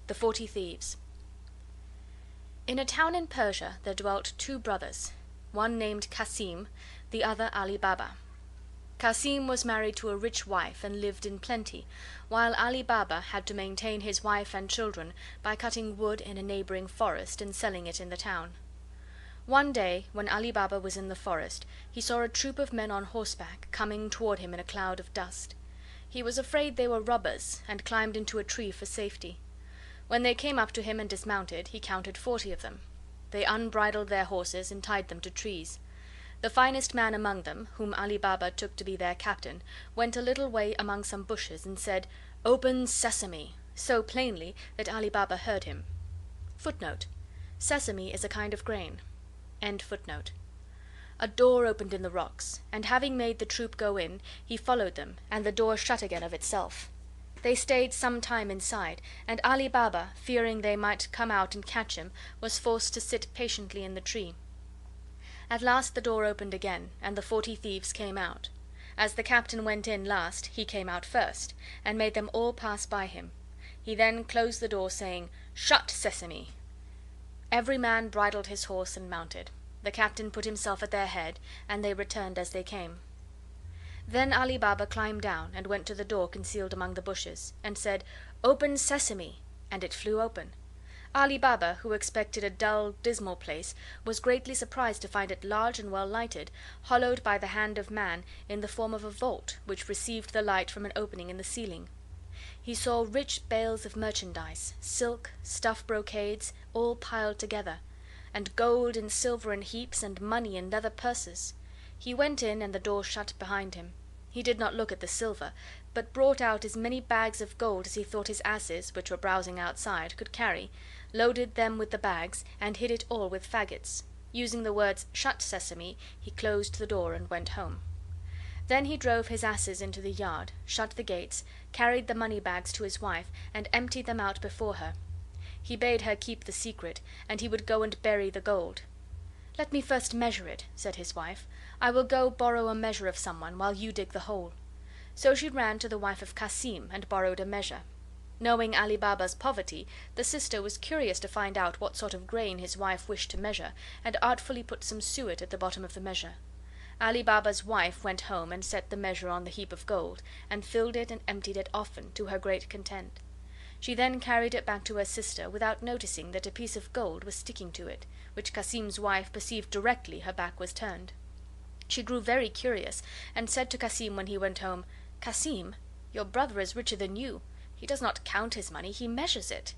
The 40 Thieves. In a town in Persia there dwelt two brothers, one named Cassim, the other Ali Baba. Cassim was married to a rich wife and lived in plenty, while Ali Baba had to maintain his wife and children by cutting wood in a neighboring forest and selling it in the town. One day, when Ali Baba was in the forest, he saw a troop of men on horseback coming toward him in a cloud of dust. He was afraid they were robbers, and climbed into a tree for safety. When they came up to him and dismounted, he counted 40 of them. They unbridled their horses and tied them to trees. The finest man among them, whom Ali Baba took to be their captain, went a little way among some bushes and said, "Open, Sesame!" so plainly that Ali Baba heard him. [Footnote: Sesame is a kind of grain. End footnote. A door opened in the rocks, and having made the troop go in, he followed them, and the door shut again of itself. They stayed some time inside, and Ali Baba, fearing they might come out and catch him, was forced to sit patiently in the tree. At last the door opened again, and the 40 Thieves came out. As the captain went in last, he came out first, and made them all pass by him. He then closed the door, saying, "Shut, Sesame!" Every man bridled his horse and mounted. The captain put himself at their head, and they returned as they came. Then Ali Baba climbed down and went to the door concealed among the bushes, and said, "Open, Sesame!" and it flew open. Ali Baba, who expected a dull, dismal place, was greatly surprised to find it large and well lighted, hollowed by the hand of man in the form of a vault which received the light from an opening in the ceiling. He saw rich bales of merchandise, silk, stuff brocades, all piled together, and gold and silver in heaps, and money in leather purses. He went in, and the door shut behind him. He did not look at the silver, but brought out as many bags of gold as he thought his asses, which were browsing outside, could carry, loaded them with the bags, and hid it all with faggots. Using the words, "Shut, Sesame!" he closed the door and went home. Then he drove his asses into the yard, shut the gates, carried the money bags to his wife, and emptied them out before her. He bade her keep the secret, and he would go and bury the gold. "Let me first measure it," said his wife. "I will go borrow a measure of someone, while you dig the hole." So she ran to the wife of Cassim and borrowed a measure. Knowing Ali Baba's poverty, the sister was curious to find out what sort of grain his wife wished to measure, and artfully put some suet at the bottom of the measure. Ali Baba's wife went home and set the measure on the heap of gold, and filled it and emptied it often, to her great content. She then carried it back to her sister, without noticing that a piece of gold was sticking to it, which Cassim's wife perceived directly her back was turned. She grew very curious, and said to Cassim when he went home, "Cassim, your brother is richer than you. He does not count his money, he measures it."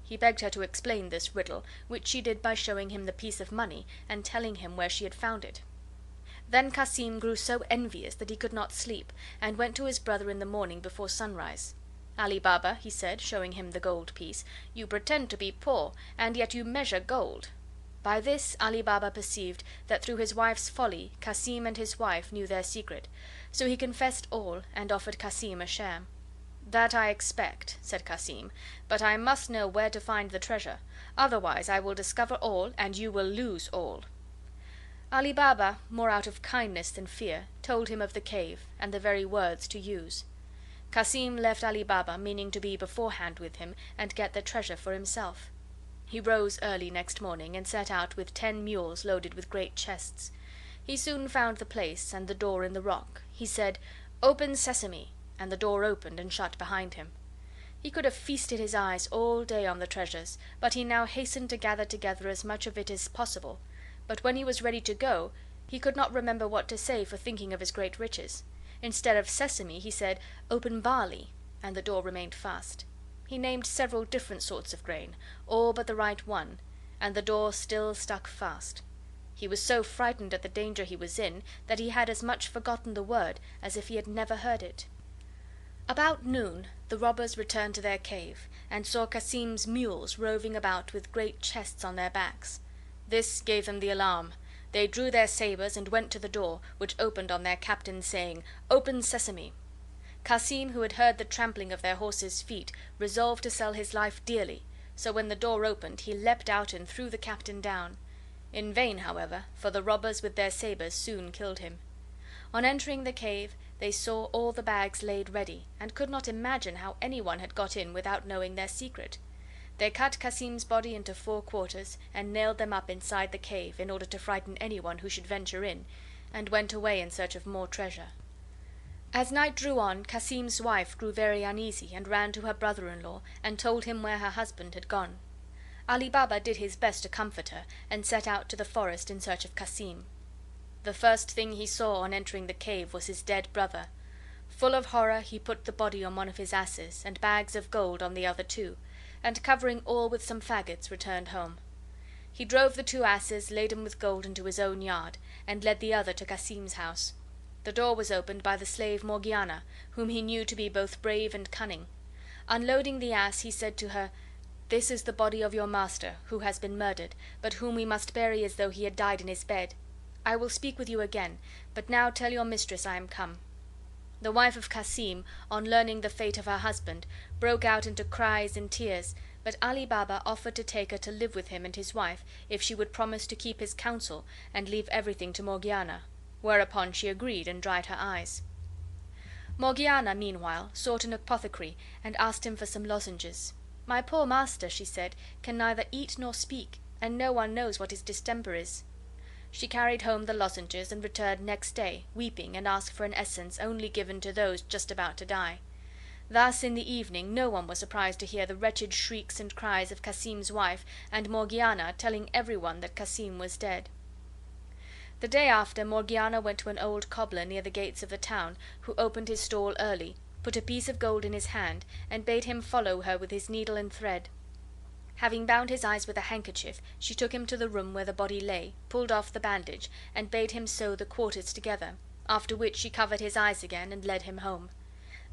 He begged her to explain this riddle, which she did by showing him the piece of money and telling him where she had found it. Then Cassim grew so envious that he could not sleep, and went to his brother in the morning before sunrise. "Ali Baba," he said, showing him the gold piece, "you pretend to be poor, and yet you measure gold." By this Ali Baba perceived that through his wife's folly Cassim and his wife knew their secret, so he confessed all and offered Cassim a share. "That I expect," said Cassim, "but I must know where to find the treasure, otherwise I will discover all and you will lose all." Ali Baba, more out of kindness than fear, told him of the cave and the very words to use. Cassim left Ali Baba, meaning to be beforehand with him and get the treasure for himself. He rose early next morning and set out with 10 mules loaded with great chests. He soon found the place and the door in the rock. He said, "Open, Sesame!" and the door opened and shut behind him. He could have feasted his eyes all day on the treasures, but he now hastened to gather together as much of it as possible. But when he was ready to go, he could not remember what to say for thinking of his great riches. Instead of Sesame, he said, "Open, barley!" and the door remained fast. He named several different sorts of grain, all but the right one, and the door still stuck fast. He was so frightened at the danger he was in that he had as much forgotten the word as if he had never heard it. About noon the robbers returned to their cave, and saw Cassim's mules roving about with great chests on their backs. This gave them the alarm. They drew their sabres and went to the door, which opened on their captain, saying, "Open, Sesame!" Cassim, who had heard the trampling of their horses' feet, resolved to sell his life dearly, so when the door opened he leapt out and threw the captain down. In vain, however, for the robbers with their sabres soon killed him. On entering the cave they saw all the bags laid ready, and could not imagine how anyone had got in without knowing their secret. They cut Cassim's body into 4 quarters and nailed them up inside the cave in order to frighten anyone who should venture in, and went away in search of more treasure. As night drew on, Cassim's wife grew very uneasy and ran to her brother-in-law and told him where her husband had gone. Ali Baba did his best to comfort her and set out to the forest in search of Cassim. The first thing he saw on entering the cave was his dead brother. Full of horror, he put the body on one of his asses and bags of gold on the other 2, and covering all with some faggots, returned home. He drove the 2 asses laden with gold into his own yard, and led the other to Cassim's house. The door was opened by the slave Morgiana, whom he knew to be both brave and cunning. Unloading the ass, he said to her, "This is the body of your master, who has been murdered, but whom we must bury as though he had died in his bed. I will speak with you again, but now tell your mistress I am come." The wife of Cassim, on learning the fate of her husband, broke out into cries and tears, but Ali Baba offered to take her to live with him and his wife if she would promise to keep his counsel and leave everything to Morgiana, whereupon she agreed and dried her eyes. Morgiana, meanwhile, sought an apothecary and asked him for some lozenges. "My poor master," she said, "can neither eat nor speak, and no one knows what his distemper is." She carried home the lozenges and returned next day, weeping, and asked for an essence only given to those just about to die. Thus in the evening no one was surprised to hear the wretched shrieks and cries of Cassim's wife, and Morgiana telling everyone that Cassim was dead. The day after, Morgiana went to an old cobbler near the gates of the town, who opened his stall early, put a piece of gold in his hand, and bade him follow her with his needle and thread. Having bound his eyes with a handkerchief, she took him to the room where the body lay, pulled off the bandage, and bade him sew the quarters together, after which she covered his eyes again and led him home.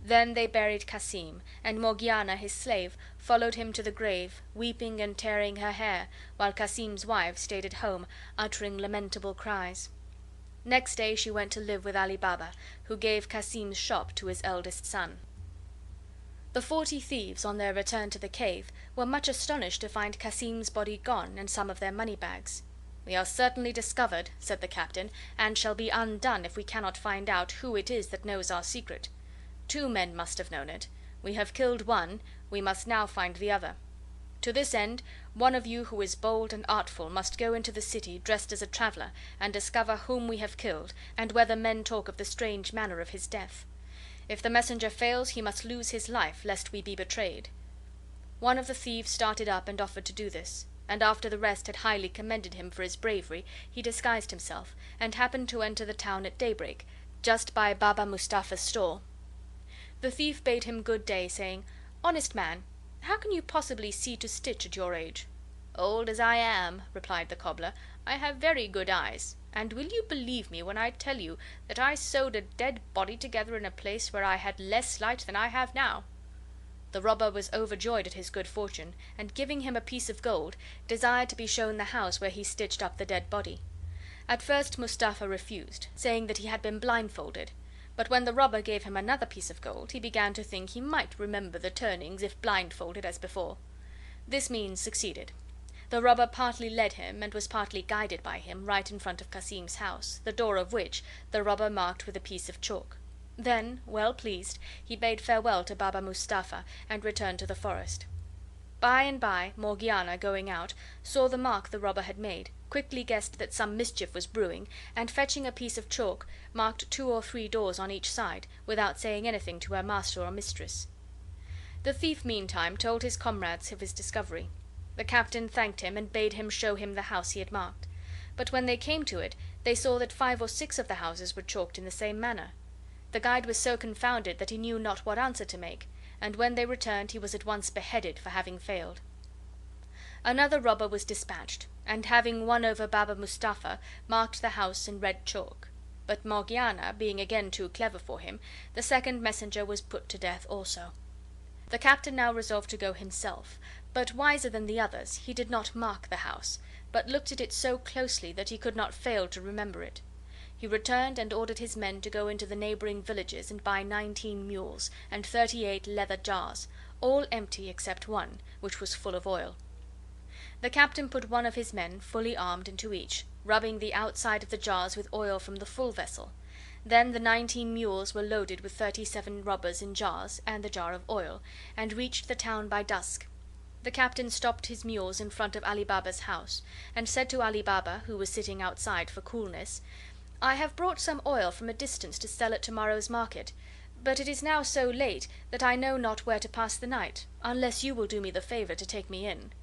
Then they buried Cassim, and Morgiana, his slave, followed him to the grave, weeping and tearing her hair, while Cassim's wife stayed at home, uttering lamentable cries. Next day she went to live with Ali Baba, who gave Cassim's shop to his eldest son. The 40 Thieves, on their return to the cave, were much astonished to find Cassim's body gone and some of their money bags. "We are certainly discovered," said the captain, "and shall be undone if we cannot find out who it is that knows our secret. 2 men must have known it. We have killed one, we must now find the other. To this end, one of you who is bold and artful must go into the city dressed as a traveler, and discover whom we have killed, and whether men talk of the strange manner of his death. If the messenger fails, he must lose his life, lest we be betrayed." One of the thieves started up and offered to do this, and after the rest had highly commended him for his bravery, he disguised himself, and happened to enter the town at daybreak, just by Baba Mustapha's stall. The thief bade him good day, saying, "Honest man, how can you possibly see to stitch at your age?" "Old as I am," replied the cobbler, "I have very good eyes, and will you believe me when I tell you that I sewed a dead body together in a place where I had less light than I have now?" The robber was overjoyed at his good fortune, and giving him a piece of gold, desired to be shown the house where he stitched up the dead body. At first Mustapha refused, saying that he had been blindfolded, but when the robber gave him another piece of gold, he began to think he might remember the turnings if blindfolded as before. This means succeeded. The robber partly led him, and was partly guided by him, right in front of Cassim's house, the door of which the robber marked with a piece of chalk. Then, well pleased, he bade farewell to Baba Mustapha, and returned to the forest. By and by, Morgiana, going out, saw the mark the robber had made, quickly guessed that some mischief was brewing, and fetching a piece of chalk, marked 2 or 3 doors on each side, without saying anything to her master or mistress. The thief, meantime, told his comrades of his discovery. The captain thanked him, and bade him show him the house he had marked. But when they came to it, they saw that 5 or 6 of the houses were chalked in the same manner. The guide was so confounded that he knew not what answer to make, and when they returned he was at once beheaded for having failed. Another robber was dispatched, and having won over Baba Mustapha, marked the house in red chalk. But Morgiana, being again too clever for him, the second messenger was put to death also. The captain now resolved to go himself, but wiser than the others, he did not mark the house, but looked at it so closely that he could not fail to remember it. He returned and ordered his men to go into the neighboring villages and buy 19 mules and 38 leather jars, all empty except one, which was full of oil. The captain put one of his men, fully armed, into each, rubbing the outside of the jars with oil from the full vessel. Then the 19 mules were loaded with 37 robbers in jars and the jar of oil, and reached the town by dusk. the captain stopped his mules in front of Ali Baba's house, and said to Ali Baba, who was sitting outside for coolness, "I have brought some oil from a distance to sell at tomorrow's market, but it is now so late that I know not where to pass the night, unless you will do me the favor to take me in."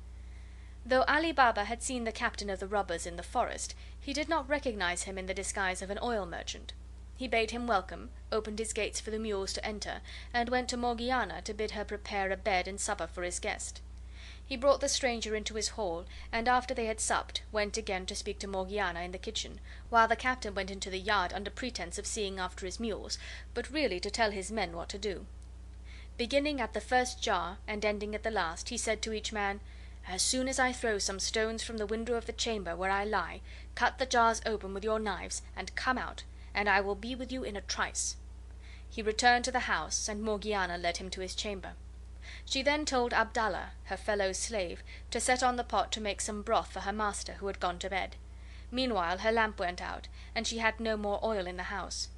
Though Ali Baba had seen the captain of the robbers in the forest, he did not recognize him in the disguise of an oil merchant. He bade him welcome, opened his gates for the mules to enter, and went to Morgiana to bid her prepare a bed and supper for his guest. He brought the stranger into his hall, and after they had supped, went again to speak to Morgiana in the kitchen, while the captain went into the yard under pretense of seeing after his mules, but really to tell his men what to do. Beginning at the first jar and ending at the last, he said to each man, "As soon as I throw some stones from the window of the chamber where I lie, cut the jars open with your knives and come out, and I will be with you in a trice." He returned to the house, and Morgiana led him to his chamber. She then told Abdallah, her fellow slave, to set on the pot to make some broth for her master, who had gone to bed. Meanwhile her lamp went out, and she had no more oil in the house.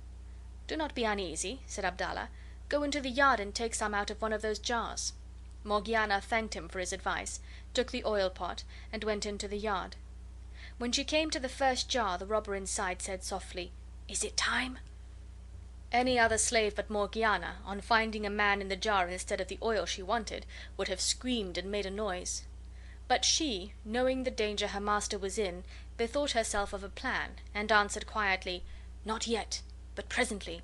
"Do not be uneasy," said Abdallah. "Go into the yard and take some out of one of those jars." Morgiana thanked him for his advice, took the oil pot, and went into the yard. When she came to the first jar, the robber inside said softly, "Is it time?" Any other slave but Morgiana, on finding a man in the jar instead of the oil she wanted, would have screamed and made a noise. But she, knowing the danger her master was in, bethought herself of a plan, and answered quietly, "Not yet, but presently."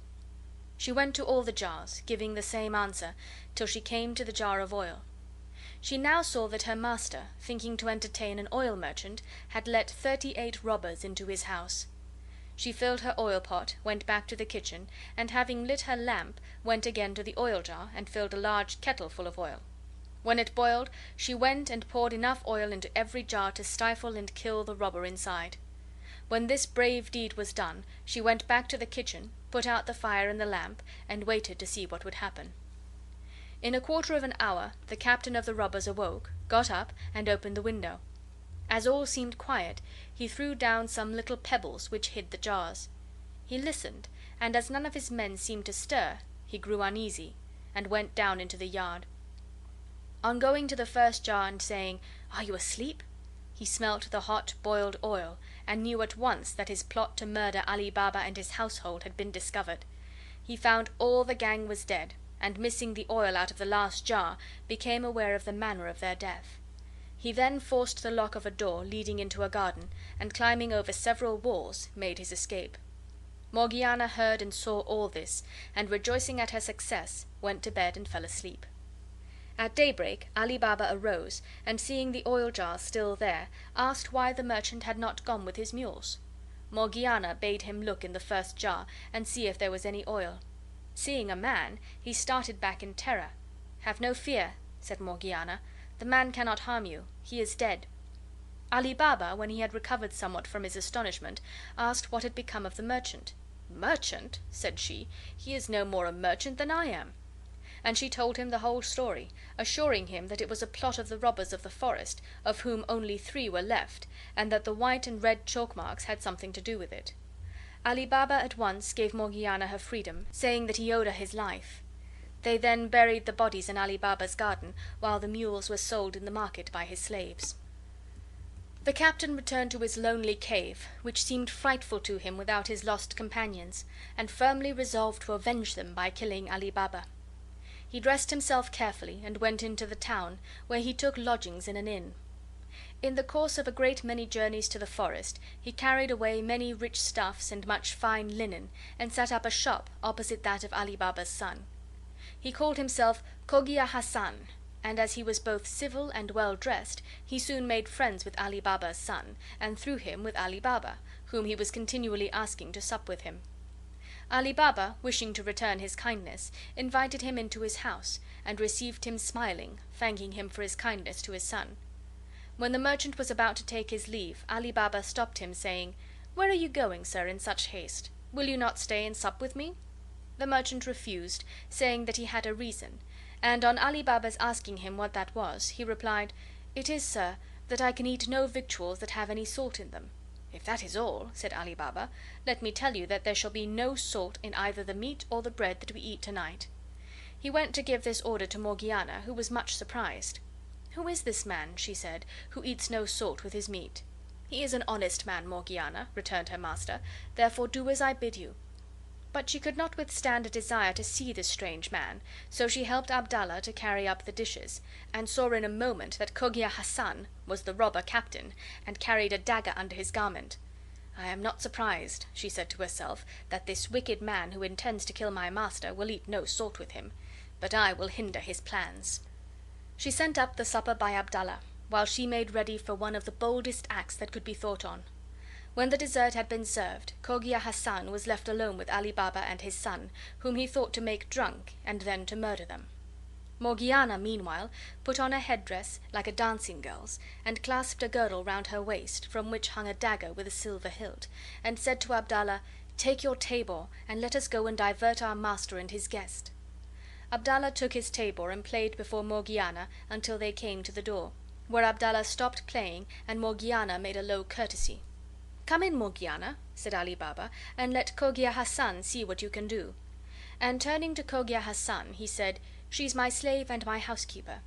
She went to all the jars, giving the same answer, till she came to the jar of oil. She now saw that her master, thinking to entertain an oil merchant, had let 38 robbers into his house. She filled her oil pot, went back to the kitchen, and having lit her lamp, went again to the oil jar and filled a large kettle full of oil. When it boiled, she went and poured enough oil into every jar to stifle and kill the robber inside. When this brave deed was done, she went back to the kitchen, put out the fire and the lamp, and waited to see what would happen. In a quarter of an hour the captain of the robbers awoke, got up, and opened the window. As all seemed quiet, he threw down some little pebbles which hid the jars. He listened, and as none of his men seemed to stir, he grew uneasy, and went down into the yard. On going to the first jar and saying, "Are you asleep?" he smelt the hot boiled oil, and knew at once that his plot to murder Ali Baba and his household had been discovered. He found all the gang was dead, and missing the oil out of the last jar, became aware of the manner of their death. He then forced the lock of a door leading into a garden, and climbing over several walls, made his escape. Morgiana heard and saw all this, and rejoicing at her success, went to bed and fell asleep. At daybreak Ali Baba arose, and seeing the oil jars still there, asked why the merchant had not gone with his mules. Morgiana bade him look in the first jar and see if there was any oil. Seeing a man, he started back in terror. "Have no fear," said Morgiana. "The man cannot harm you. He is dead." Ali Baba, when he had recovered somewhat from his astonishment, asked what had become of the merchant. "Merchant?" said she. "He is no more a merchant than I am." And she told him the whole story, assuring him that it was a plot of the robbers of the forest, of whom only 3 were left, and that the white and red chalk marks had something to do with it. Ali Baba at once gave Morgiana her freedom, saying that he owed her his life. They then buried the bodies in Ali Baba's garden, while the mules were sold in the market by his slaves. The captain returned to his lonely cave, which seemed frightful to him without his lost companions, and firmly resolved to avenge them by killing Ali Baba. He dressed himself carefully and went into the town, where he took lodgings in an inn. In the course of a great many journeys to the forest, he carried away many rich stuffs and much fine linen, and set up a shop opposite that of Ali Baba's son. He called himself Cogia Hassan, and as he was both civil and well dressed, he soon made friends with Ali Baba's son, and through him with Ali Baba, whom he was continually asking to sup with him. Ali Baba, wishing to return his kindness, invited him into his house, and received him smiling, thanking him for his kindness to his son. When the merchant was about to take his leave, Ali Baba stopped him, saying, "Where are you going, sir, in such haste? Will you not stay and sup with me?" The merchant refused, saying that he had a reason, and on Ali Baba's asking him what that was, he replied, "It is, sir, that I can eat no victuals that have any salt in them." "If that is all," said Ali Baba, "let me tell you that there shall be no salt in either the meat or the bread that we eat tonight." He went to give this order to Morgiana, who was much surprised. "Who is this man," she said, "who eats no salt with his meat?" "He is an honest man, Morgiana," returned her master, "therefore do as I bid you." But she could not withstand a desire to see this strange man, so she helped Abdallah to carry up the dishes, and saw in a moment that Cogia Hassan was the robber captain, and carried a dagger under his garment. "I am not surprised," she said to herself, "that this wicked man who intends to kill my master will eat no salt with him. But I will hinder his plans." She sent up the supper by Abdallah, while she made ready for one of the boldest acts that could be thought on. When the dessert had been served, Cogia Hassan was left alone with Ali Baba and his son, whom he thought to make drunk and then to murder them. Morgiana, meanwhile, put on a headdress like a dancing girl's, and clasped a girdle round her waist, from which hung a dagger with a silver hilt, and said to Abdallah, "Take your tabor, and let us go and divert our master and his guest." Abdallah took his tabor and played before Morgiana until they came to the door, where Abdallah stopped playing and Morgiana made a low courtesy. "Come in, Morgiana," said Ali Baba, "and let Cogia Hassan see what you can do." And turning to Cogia Hassan, he said, "She's my slave and my housekeeper."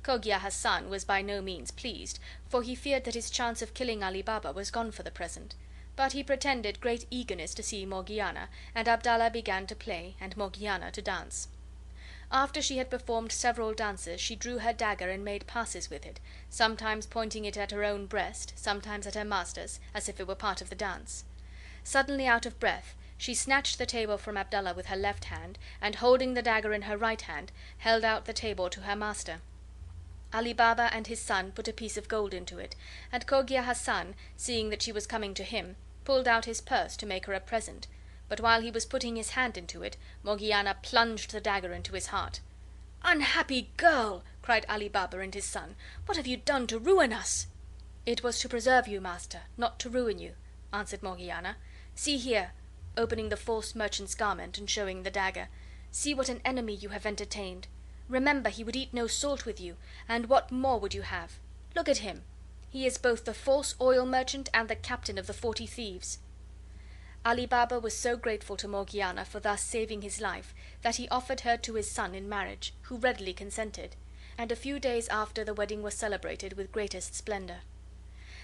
Cogia Hassan was by no means pleased, for he feared that his chance of killing Ali Baba was gone for the present; but he pretended great eagerness to see Morgiana, and Abdallah began to play and Morgiana to dance. After she had performed several dances she drew her dagger and made passes with it, sometimes pointing it at her own breast, sometimes at her master's, as if it were part of the dance. Suddenly out of breath, she snatched the tabor from Abdallah with her left hand, and holding the dagger in her right hand, held out the tabor to her master. Ali Baba and his son put a piece of gold into it, and Cogia Hassan, seeing that she was coming to him, pulled out his purse to make her a present, but while he was putting his hand into it, Morgiana plunged the dagger into his heart. "Unhappy girl!" cried Ali Baba and his son. "What have you done to ruin us?" "It was to preserve you, master, not to ruin you," answered Morgiana. "See here," opening the false merchant's garment and showing the dagger. "See what an enemy you have entertained. Remember, he would eat no salt with you, and what more would you have? Look at him. He is both the false oil merchant and the captain of the 40 Thieves." Ali Baba was so grateful to Morgiana for thus saving his life that he offered her to his son in marriage, who readily consented, and a few days after the wedding was celebrated with greatest splendor.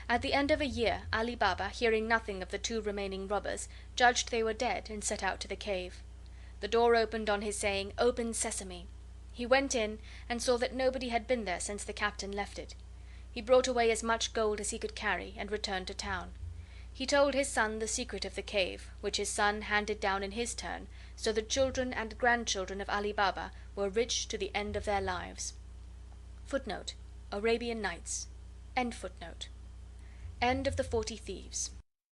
At the end of a year Ali Baba, hearing nothing of the two remaining robbers, judged they were dead and set out to the cave. The door opened on his saying, "Open, Sesame." He went in and saw that nobody had been there since the captain left it. He brought away as much gold as he could carry and returned to town. He told his son the secret of the cave, which his son handed down in his turn, so the children and grandchildren of Ali Baba were rich to the end of their lives. Footnote: Arabian Nights. End of the 40 Thieves.